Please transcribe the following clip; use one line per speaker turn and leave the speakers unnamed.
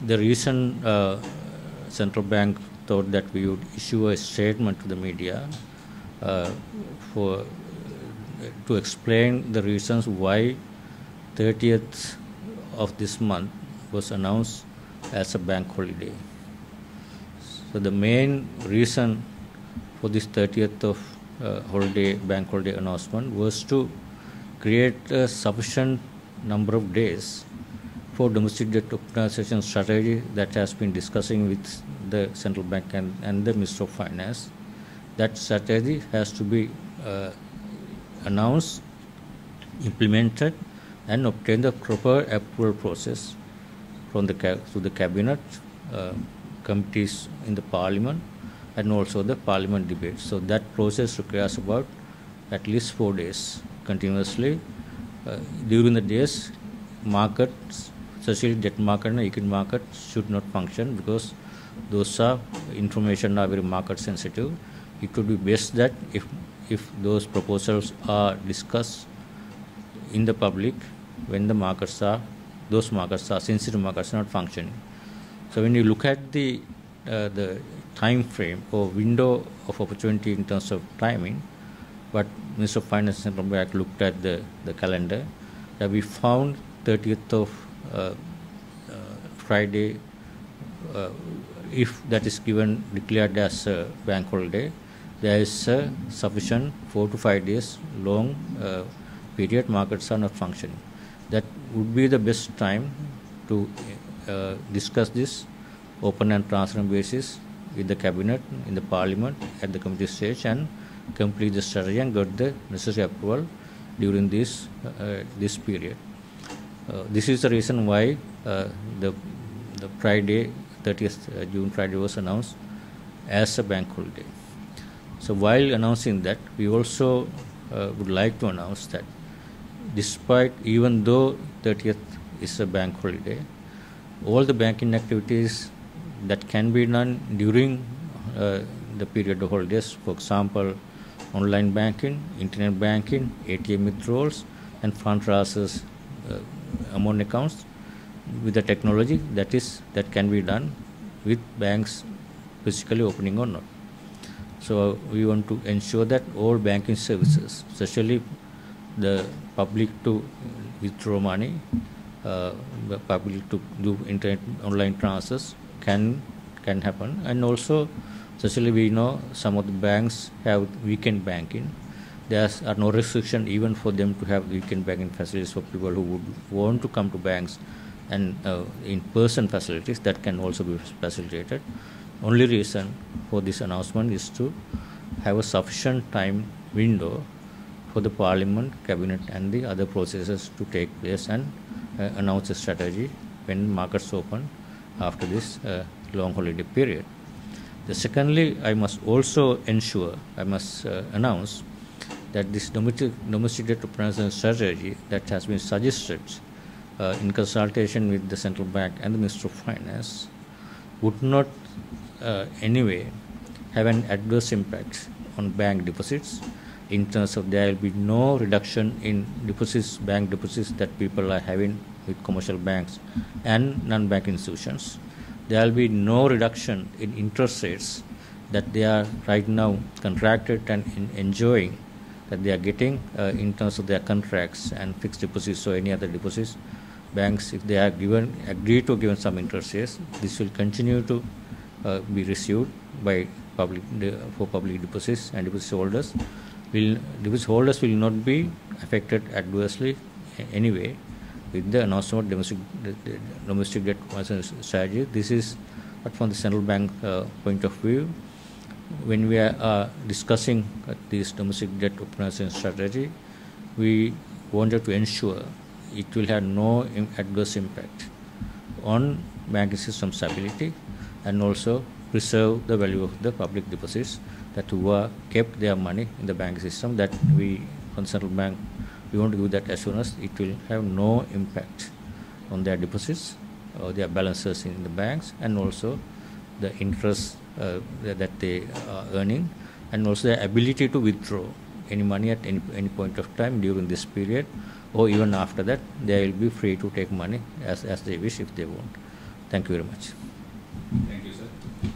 the reason central bank thought that we would issue a statement to the media uh, for to explain the reasons why 30th of this month was announced as a bank holiday. So the main reason for this 30th of bank holiday announcement was to create a sufficient number of days for domestic debt optimization strategy that has been discussing with the central bank and the Minister of Finance. That strategy has to be announced, implemented, and obtain the proper approval process from the cabinet, committees in the parliament, and also the parliament debate. So that process requires about at least 4 days continuously. During the days, markets, especially debt market and equity market, should not function because those are information are very market sensitive. It would be best that if those proposals are discussed in the public when those markets are sensitive markets not functioning. So when you look at the time frame or window of opportunity in terms of timing, but Minister of Finance and Central Bank looked at the calendar, that we found 30th of Friday, if that is declared as a bank holiday, there is a sufficient 4 to 5 days long period markets are not functioning. That would be the best time to discuss this open and transparent basis with the cabinet, in the parliament, at the committee stage, and complete the strategy and get the necessary approval during this period. This is the reason why the Friday, 30th June Friday was announced as a bank holiday. So while announcing that, we also would like to announce that even though 30th is a bank holiday, all the banking activities that can be done during the period of holidays, for example, online banking, internet banking, ATM withdrawals, and fund transfers among accounts with the technology that can be done with banks physically opening or not. So we want to ensure that all banking services, especially the public to withdraw money, the public to do internet online transfers can happen, and also especially we know some of the banks have weekend banking. There are no restriction even for them to have weekend banking facilities for people who would want to come to banks, and in-person facilities that can also be facilitated. Only reason for this announcement is to have a sufficient time window for the parliament, cabinet, and the other processes to take place and announce a strategy when markets open after this long holiday period. Secondly, I must announce that this domestic debt optimization strategy that has been suggested in consultation with the central bank and the Minister of Finance would not anyway have an adverse impact on bank deposits, in terms of there will be no reduction in bank deposits that people are having with commercial banks and non-bank institutions. There will be no reduction in interest rates that they are right now contracted and enjoying, that they are getting in terms of their contracts and fixed deposits or any other deposits. Banks, if they are agreed to give some interest rates, this will continue to be received by public deposits, and deposit holders will not be affected adversely anyway with the announcement of domestic debt optimization strategy. This is, but from the central bank point of view, when we are discussing this domestic debt optimization strategy, we wanted to ensure it will have no adverse impact on banking system stability, and also preserve the value of the public deposits that who are kept their money in the banking system. That we, from central bank, we want to give that assurance it will have no impact on their deposits or their balances in the banks, and also the interest that they are earning, and also their ability to withdraw any money at any point of time during this period, or even after that they will be free to take money as they wish if they want. Thank you very much.
Thank you, sir.